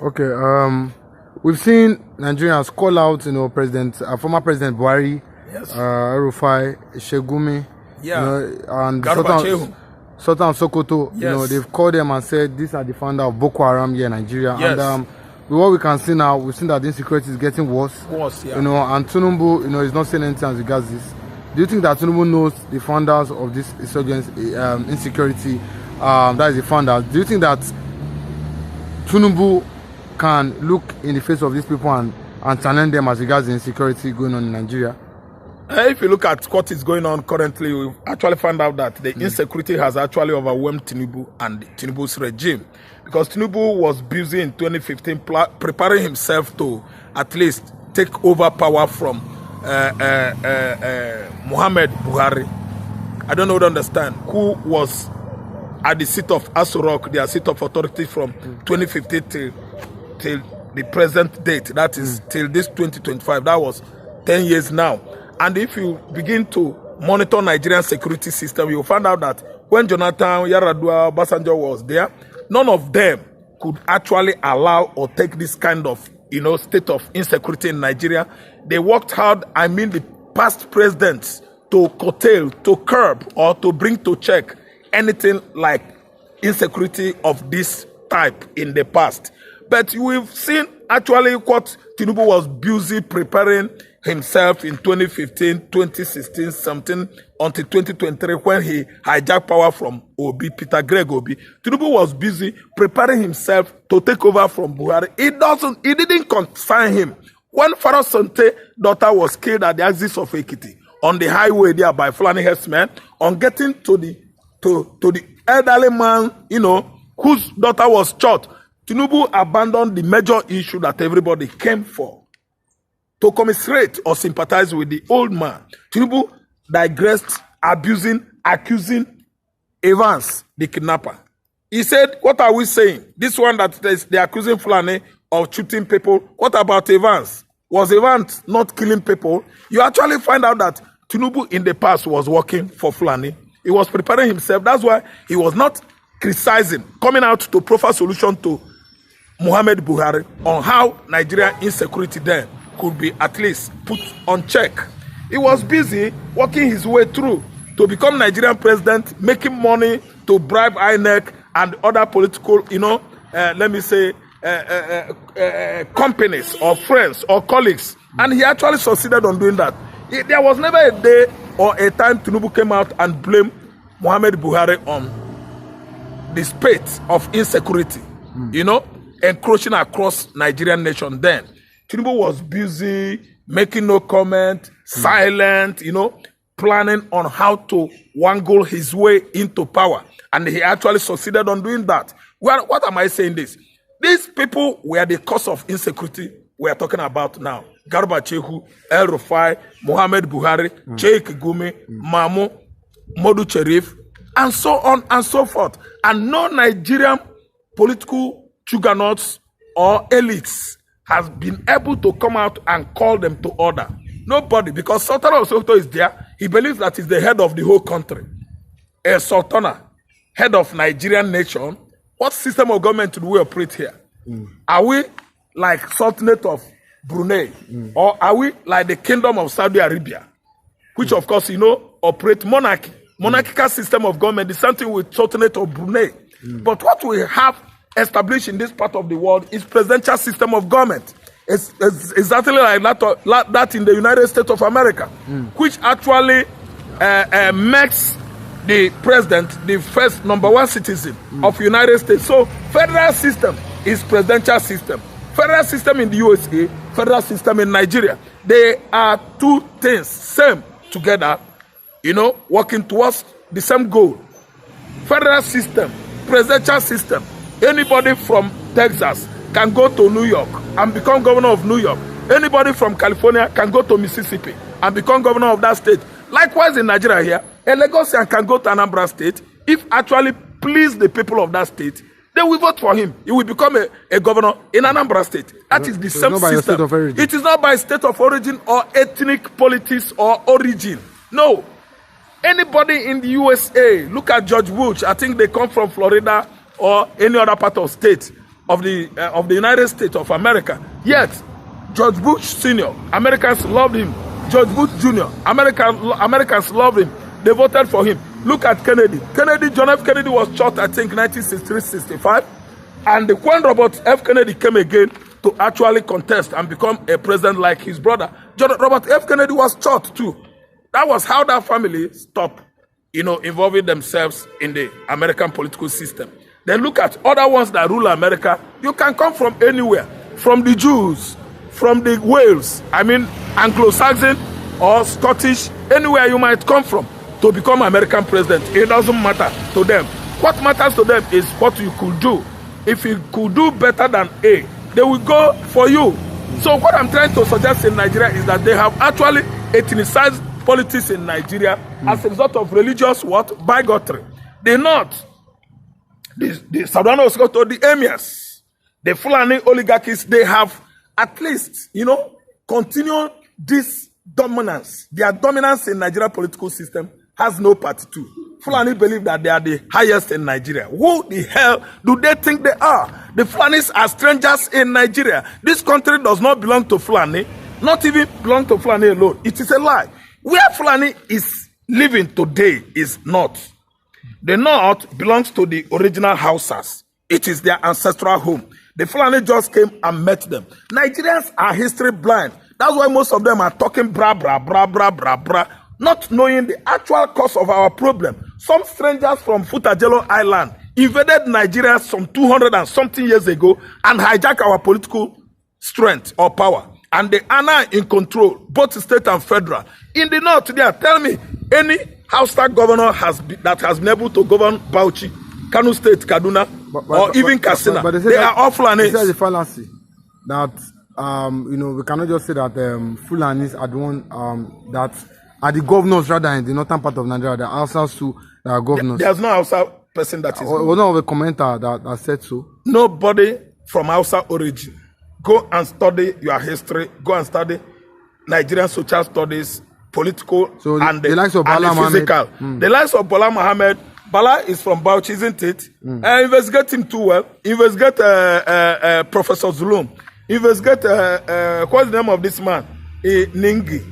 Okay. We've seen Nigerians call out, former President Buhari, Yes. Elrufai, Sheik Gunmi, Yeah. and Sultan of Sokoto. Yes. They've called them and said these are the founder of Boko Haram here in Nigeria. Yes. And with what we can see now, we've seen that the insecurity is getting worse. Yeah. And Tinubu, is not saying anything as regards this. Do you think that Tinubu knows the founders of this insurgency, insecurity? That is the founders. Do you think that Tinubu can look in the face of these people and challenge them as regards the insecurity going on in Nigeria? If you look at what is going on currently, we've actually found out that the insecurity has actually overwhelmed Tinubu and Tinubu's regime. Because Tinubu was busy in 2015 preparing himself to at least take over power from Muhammad Buhari. I don't know what to understand. Who was at the seat of Aso Rock, their seat of authority from 2015 till the present date. That is till this 2025. That was 10 years now. And if you begin to monitor Nigerian security system, you'll find out that when Jonathan, Yaradua, Basanjo was there, none of them could actually allow or take this kind of, state of insecurity in Nigeria. They worked hard, the past presidents, to curtail, to curb, or to bring to check anything like insecurity of this type in the past. But we've seen actually what Tinubu was busy preparing himself in 2015, 2016, something until 2023 when he hijacked power from Peter Greg Obi. Tinubu was busy preparing himself to take over from Buhari. It didn't concern him. When Pharaoh Sante daughter was killed at the axis of Ekiti on the highway there by Fulani herdsmen, on getting to the elderly man, whose daughter was shot, Tinubu abandoned the major issue that everybody came for, to commiserate or sympathize with the old man. Tinubu digressed, accusing Evans, the kidnapper. He said, what are we saying? This one that they're accusing Fulani of shooting people. What about Evans? Was Evans not killing people? You actually find out that Tinubu in the past was working for Fulani. He was preparing himself. That's why he was not criticizing, coming out to proffer solution to Muhammad Buhari on how Nigerian insecurity then could be at least put on check. He was busy working his way through to become Nigerian president, making money to bribe INEC and other political, companies or friends or colleagues. And he actually succeeded on doing that. There was never a day or a time Tinubu came out and blamed Muhammad Buhari on the spate of insecurity, encroaching across Nigerian nation then. Tinubu was busy, making no comment, silent, planning on how to wangle his way into power. And he actually succeeded on doing that. Well, what am I saying this? These people were the cause of insecurity we are talking about now. Garba Shehu, Elrufai, Muhammad Buhari, Sheik Gunmi, Mamu, Modu Cherif, and so on and so forth. And no Nigerian political juggernauts or elites has been able to come out and call them to order. Nobody, because Sultan of Sokoto is there. He believes that he's the head of the whole country. A Sultana, head of Nigerian nation. What system of government do we operate here? Are we like Sultanate of Brunei? Or are we like the Kingdom of Saudi Arabia? Which of course, operate monarchy. Monarchical system of government is something with Sultanate of Brunei. But what we have established in this part of the world is presidential system of government. It's exactly like that in the United States of America, which actually makes the president the first #1 citizen of United States. So federal system is presidential system. Federal system in the USA, federal system in Nigeria. They are two things, same together, working towards the same goal. Federal system, presidential system. Anybody from Texas can go to New York and become governor of New York. Anybody from California can go to Mississippi and become governor of that state. Likewise in Nigeria here, a Lagosian can go to Anambra State. If actually please the people of that state, they will vote for him. He will become a governor in Anambra State. That is the same system. It is not by state of origin or ethnic politics or origin. No. Anybody in the USA, look at George Bush. I think they come from Florida or any other part of state. of the United States of America. Yet, George Bush Sr., Americans loved him. George Bush Jr., Americans loved him. They voted for him. Look at Kennedy. John F. Kennedy was shot, I think, 1963-65. And when Robert F. Kennedy came again to actually contest and become a president like his brother, Robert F. Kennedy was shot too. That was how that family stopped, involving themselves in the American political system. Then look at other ones that rule America. You can come from anywhere, from the Jews, from the Wales, Anglo-Saxon or Scottish, anywhere you might come from to become American president. It doesn't matter to them. What matters to them is what you could do. If you could do better than A, they will go for you. So what I'm trying to suggest in Nigeria is that they have actually ethnicized politics in Nigeria as a result of religious bigotry. The North, the Southern Sokoto, the emirs, the Fulani oligarchies, they have at least, continued this dominance. Their dominance in Nigeria political system has no part two. Fulani believe that they are the highest in Nigeria. Who the hell do they think they are? The Fulanis are strangers in Nigeria. This country does not belong to Fulani, not even belong to Fulani alone. It is a lie. Where Fulani is living today is North. The North belongs to the original Hausas. It is their ancestral home. The Fulani just came and met them. Nigerians are history blind. That's why most of them are talking bra, bra, bra, bra, bra, bra, not knowing the actual cause of our problem. Some strangers from Futajelo Island invaded Nigeria some 200 and something years ago and hijacked our political strength or power. And they are now in control, both state and federal. In the North, there, tell me, any Hausa governor that has been able to govern Bauchi, Kano State, Kaduna, or even Katsina. But they are all Fulanis. This is a fallacy that we cannot just say that Fulanis are the one that are the governors rather in the northern part of Nigeria. The Hausas too are governors. There's no Hausa person that is. One of the commenter that said so. Nobody from Hausa origin. Go and study your history. Go and study Nigerian social studies, political, so and the likes of Bala physical. The likes of Bala Mohammed. Bala is from Bauchi, isn't it? Investigate him too well. Investigate Professor Zulum. Investigate, what's the name of this man? Ningi.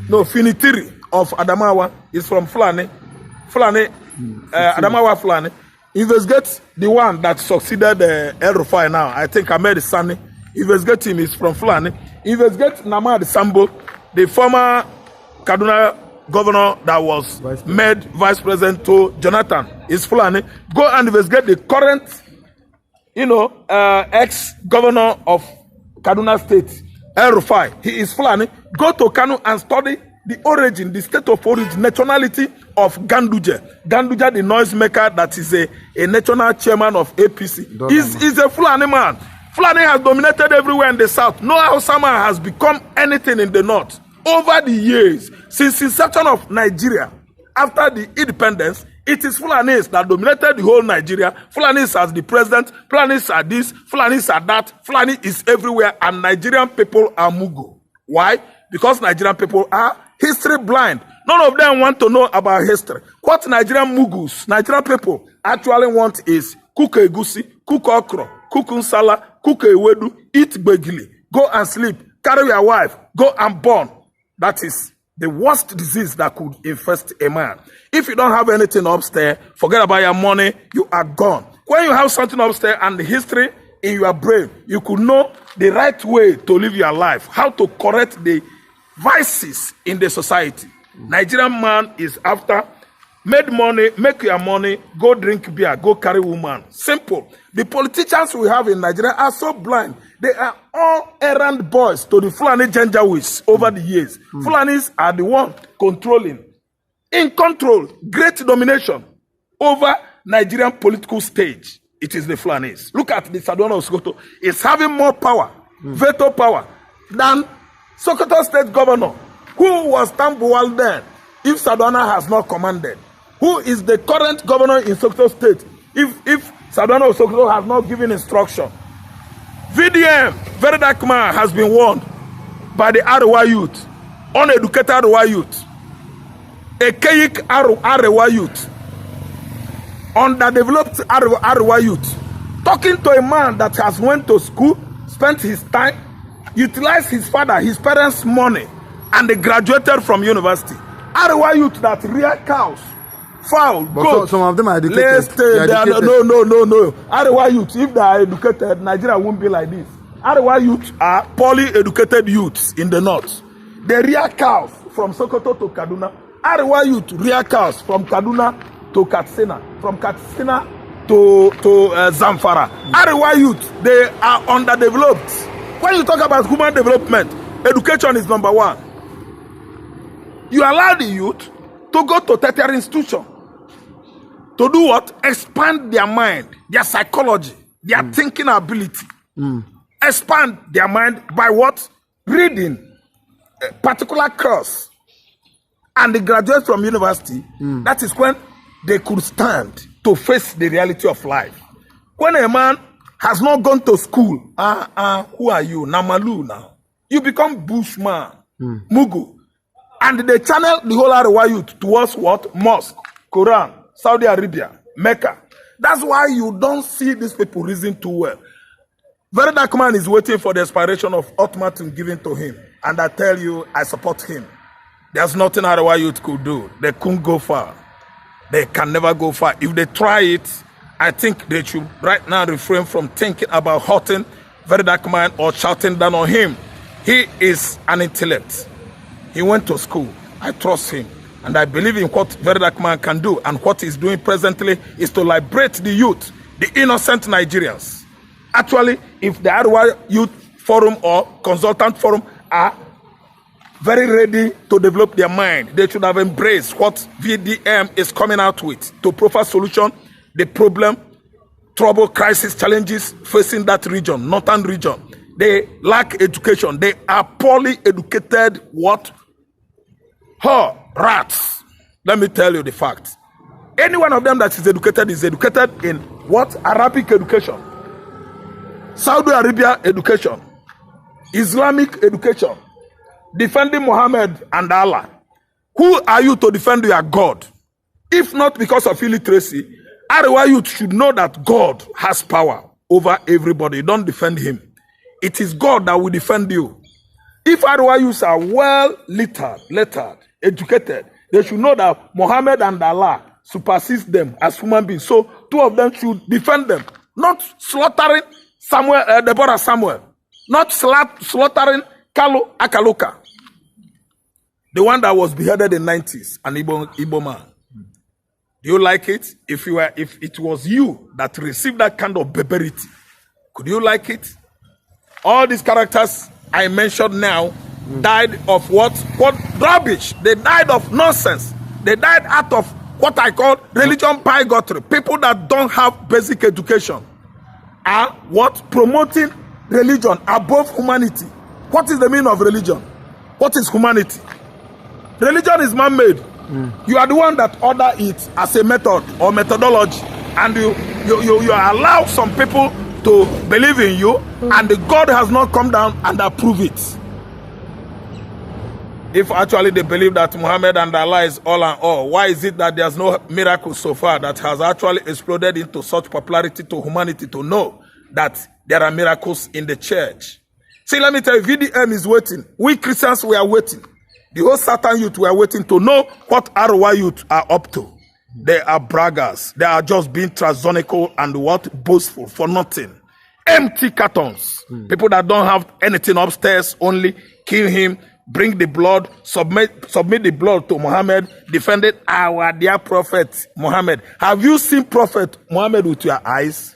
Finitiri of Adamawa is from Fulani. Adamawa Fulani. Investigate the one that succeeded Elrufai now. I think Ahmed Sani. Investigate him, is from Fulani. Investigate Namad Sambo, the former Kaduna governor that was made vice president to Jonathan, is Fulani. Go and investigate the current, ex-governor of Kaduna State, Elrufai. He is Fulani. Go to Kano and study the origin, the state of origin, nationality of Ganduje. Ganduje, the noisemaker that is a national chairman of APC. He's a Fulani man. Fulani has dominated everywhere in the south. No Hausa man has become anything in the north. Over the years, since inception of Nigeria, after the independence, it is Fulanis that dominated the whole Nigeria. Fulanis as the president, Fulanis are this, Fulanis are that. Fulani is everywhere, and Nigerian people are Mugu. Why? Because Nigerian people are history blind. None of them want to know about history. What Nigerian Mugus, Nigerian people actually want is cook egusi, cook okra, cook nsala, cook ewedu, eat begili, go and sleep, carry your wife, go and born. That is the worst disease that could infest a man. If you don't have anything upstairs, forget about your money, you are gone. When you have something upstairs and the history in your brain, you could know the right way to live your life, how to correct the vices in the society. Nigerian man is after make money, make your money, go drink beer, go carry woman. Simple. The politicians we have in Nigeria are so blind. They are all errand boys to the Fulani Janjaweeds over the years. Fulanis are the one controlling, in control, great domination over Nigerian political stage. It is the Fulanis. Look at the Sadona of Sokoto. It's having more power, veto power, than Sokoto State Governor, who was Tambuwal then, if Sadona has not commanded. Who is the current governor in Sokoto State, if Sadona of Sokoto has not given instruction. VDM, very dark man, has been warned by the Arewa youth, uneducated Arewa youth, archaic Arewa youth, underdeveloped Arewa youth, Talking to a man that has went to school, spent his time, utilized his father, his parents' money, and they graduated from university. Arewa youth that rear cows, fowl, goats. Some of them are educated. No. Arewa youth, if they are educated, Nigeria won't be like this. Arewa youth are poorly educated youths in the north. They rear cows from Sokoto to Kaduna. Arewa youth rear cows from Kaduna to Katsina, from Katsina to Zamfara. Arewa youth, they are underdeveloped. When you talk about human development, education is number one. You allow the youth to go to tertiary institution to do what? Expand their mind, their psychology, their thinking ability. Expand their mind by what? Reading a particular course. And they graduate from university. That is when they could stand to face the reality of life. When a man has not gone to school, who are you? Namalu now. You become bushman, Mugu. And they channel the whole Arewa youth towards what? Mosque, Quran, Saudi Arabia, Mecca. That's why you don't see these people reason too well. Very dark man is waiting for the expiration of ultimatum given to him. And I tell you, I support him. There's nothing Arewa youth could do. They couldn't go far. They can never go far. If they try it, I think they should right now refrain from thinking about hurting very dark man or shouting down on him. He is an intellect. He went to school. I trust him. And I believe in what very dark man can do. And what he's doing presently is to liberate the youth, the innocent Nigerians. Actually, if the Arewa Youth Forum or Consultant Forum are very ready to develop their mind, they should have embraced what VDM is coming out with to provide solution, the problem, trouble, crisis, challenges facing that region, northern region. They lack education. They are poorly educated what? Rats. Let me tell you the facts. Any one of them that is educated in what? Arabic education, Saudi Arabia education, Islamic education, defending Muhammad and Allah. Who are you to defend your God? If not because of illiteracy, Arewa youth should know that God has power over everybody. Don't defend him. It is God that will defend you. If Arewa youths are well lettered, educated, they should know that Muhammad and Allah supersedes them as human beings. So two of them should defend them, not slaughtering Deborah Samuel, not slaughtering Kalu Akaluka, the one that was beheaded in the 90s, an Igbo man. Do you like it? If it was you that received that kind of barbarity, could you like it? All these characters I mentioned now died of what? What rubbish? They died of nonsense. They died out of what I call religion bigotry. People that don't have basic education are what? Promoting religion above humanity. What is the meaning of religion? What is humanity? Religion is man-made. You are the one that order it as a method or methodology, and you allow some people to believe in you, and the God has not come down and approve it. If actually they believe that Muhammad and Allah is all and all, why is it that there's no miracle so far that has actually exploded into such popularity to humanity to know that there are miracles in the church? See, let me tell you, VDM is waiting. We Christians, we are waiting. The whole Satan youth, we are waiting to know what Arewa youth are up to. They are braggers. They are just being tranzonical and what? Boastful for nothing. Empty cartons. People that don't have anything upstairs, only kill him, bring the blood, submit the blood to Muhammad, defended our dear prophet Muhammad. Have you seen Prophet Muhammad with your eyes?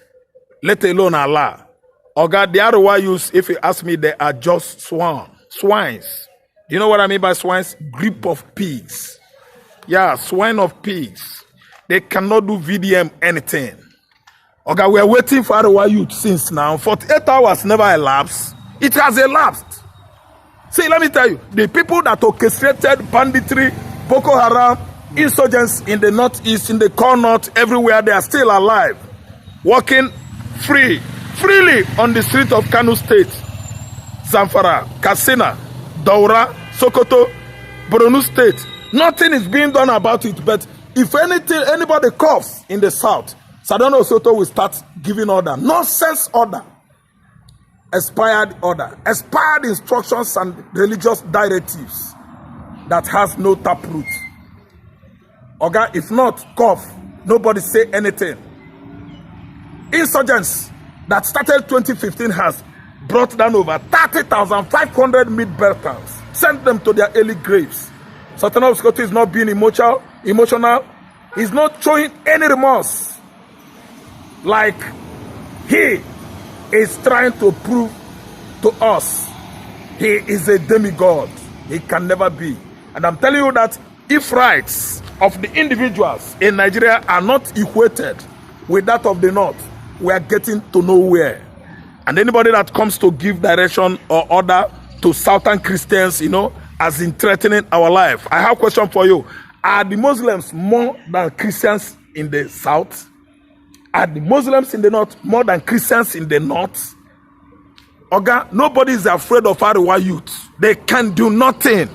Let alone Allah. Oh God, the Arewa youth, if you ask me, they are just swines. You know what I mean by swines? Grip of pigs. Yeah, swine of pigs. They cannot do VDM anything. Okay, we are waiting for Arewa youth since now. 48 hours never elapsed. It has elapsed. See, let me tell you, the people that orchestrated banditry, Boko Haram, insurgents in the northeast, in the core north, everywhere, they are still alive. Walking freely on the street of Kano State, Zamfara, Katsina, Daura, Sokoto, Borno State. Nothing is being done about it, but if anybody coughs in the south, Sardauna Osoto will start giving order. Nonsense order. Expired order. Expired instructions and religious directives that has no taproot. Oga, if not, cough. Nobody say anything. Insurgents that started 2015 has brought down over 30,500 mid-Beltans. Sent them to their early graves. Sardauna Osoto is not being emotional. He's not showing any remorse. Like he is trying to prove to us he is a demigod. He can never be. And I'm telling you that if rights of the individuals in Nigeria are not equated with that of the North, we are getting to nowhere. And anybody that comes to give direction or order to Southern Christians, you know, as in threatening our life, I have a question for you. Are the Muslims more than Christians in the South? Are the Muslims in the North more than Christians in the North? Oga, nobody is afraid of Ariwa youth. They can do nothing.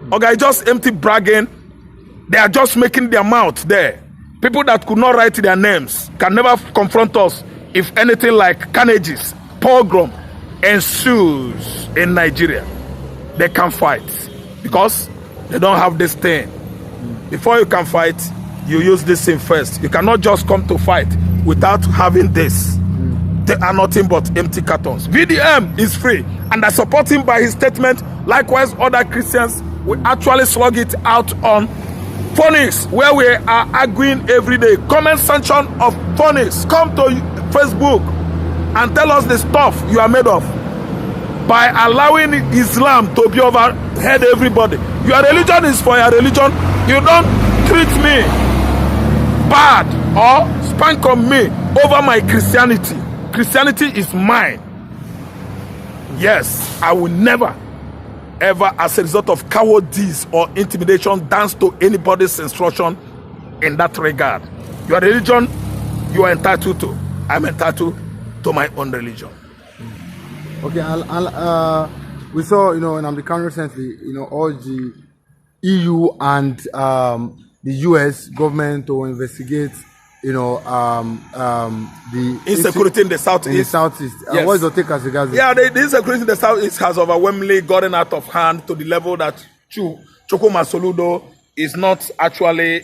Oga, just empty bragging. They are just making their mouth there. People that could not write their names can never confront us if anything like carnages, pogrom ensues in Nigeria. They can fight because they don't have this thing. Before you can fight, you use this thing first. You cannot just come to fight without having this. They are nothing but empty cartons. VDM is free, and I support him by his statement. Likewise, other Christians will actually slug it out on Phonics, where we are arguing every day. Comment section of Phonics. Come to Facebook and tell us the stuff you are made of by allowing Islam to be overhead everybody. Your religion is for your religion. You don't treat me bad or spank on me over my Christianity. Christianity is mine. Yes, I will never, ever, as a result of cowardice or intimidation, dance to anybody's instruction in that regard. Your religion, you are entitled to. I'm entitled to my own religion. Okay, we saw, in American recently, all the EU and the US government to investigate, the insecurity in the southeast. In the southeast. Yes. What is your take as regards? Yeah, the insecurity in the southeast has overwhelmingly gotten out of hand to the level that Chukuma Soludo is not actually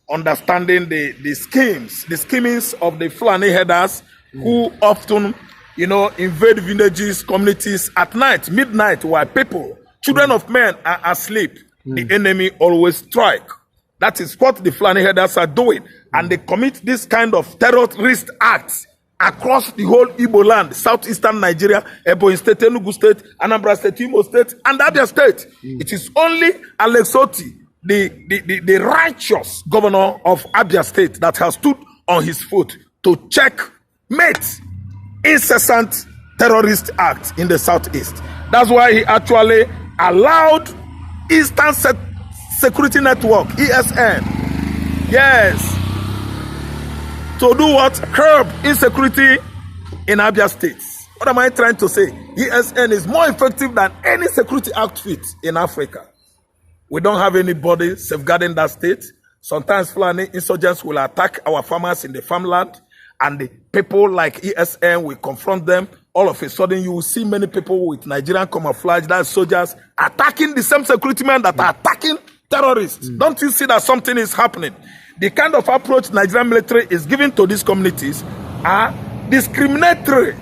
understanding the schemes, the schemings of the Fulani headers who often, invade villages, communities at night, midnight, while people, children of men are asleep. The enemy always strike. That is what the Fulani headers are doing. And they commit this kind of terrorist acts across the whole Igbo land, southeastern Nigeria, Ebonyi State, Enugu State, Anambra State, Imo State, and Abia State. It is only Alex Oti, the righteous governor of Abia State, that has stood on his foot to checkmate incessant terrorist acts in the southeast. That's why he actually allowed Eastern Security Network, ESN, yes, to do what? Curb insecurity in Abia State. What am I trying to say? ESN is more effective than any security outfit in Africa. We don't have anybody safeguarding that state. Sometimes Fulani insurgents will attack our farmers in the farmland, and the people like ESN will confront them. All of a sudden, you will see many people with Nigerian camouflage, that's soldiers, attacking the same security men that are attacking terrorists. Don't you see that something is happening? The kind of approach Nigerian military is giving to these communities are discriminative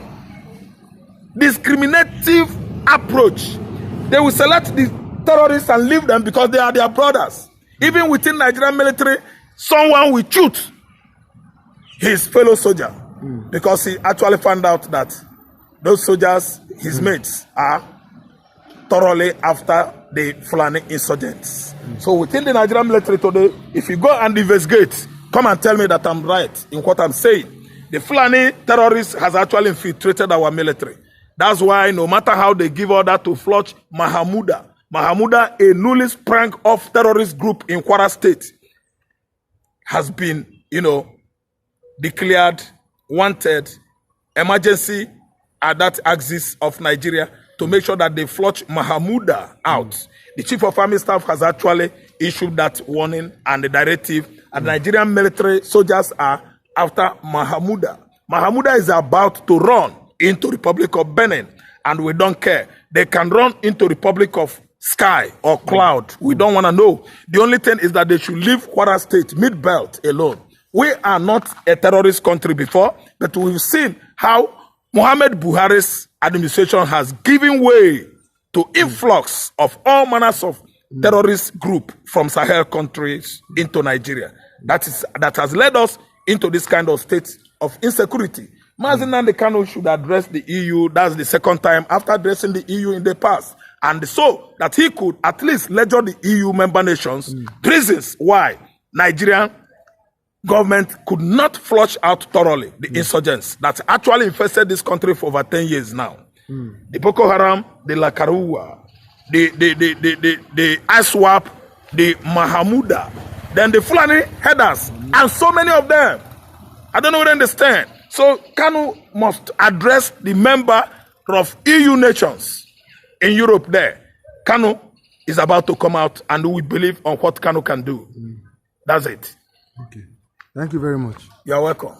approach. They will select the terrorists and leave them because they are their brothers. Even within Nigerian military, someone will shoot his fellow soldier because he actually found out that those soldiers, his mates, are thoroughly after the Fulani insurgents. So within the Nigerian military today, if you go and investigate, come and tell me that I'm right in what I'm saying. The Fulani terrorists has actually infiltrated our military. That's why no matter how they give order to flush Mahamuda, a newly sprang off terrorist group in Kwara State, has been, declared wanted emergency at that axis of Nigeria to make sure that they flush Mahamuda out. The Chief of Army Staff has actually issued that warning and the directive And Nigerian military soldiers are after Mahamuda. Mahamuda is about to run into Republic of Benin, and we don't care. They can run into Republic of Sky or Cloud. We don't want to know. The only thing is that they should leave Kwara State, Mid-Belt alone. We are not a terrorist country before, but we've seen how Muhammad Buhari's administration has given way to influx of all manners of terrorist group from Sahel countries into Nigeria. That has led us into this kind of state of insecurity. Mazi Nnamdi Kanu should address the EU. That's the second time after addressing the EU in the past. And so that he could at least ledger the EU member nations reasons why Nigerian government could not flush out thoroughly the insurgents that actually infested this country for over 10 years now. The Boko Haram, the Lakarua, the ISWAP, the Mahamuda, then the Fulani headers, and so many of them. I don't know what I understand. So Kanu must address the member of EU nations in Europe there. Kanu is about to come out, and we believe on what Kanu can do. That's it. Okay. Thank you very much. You're welcome.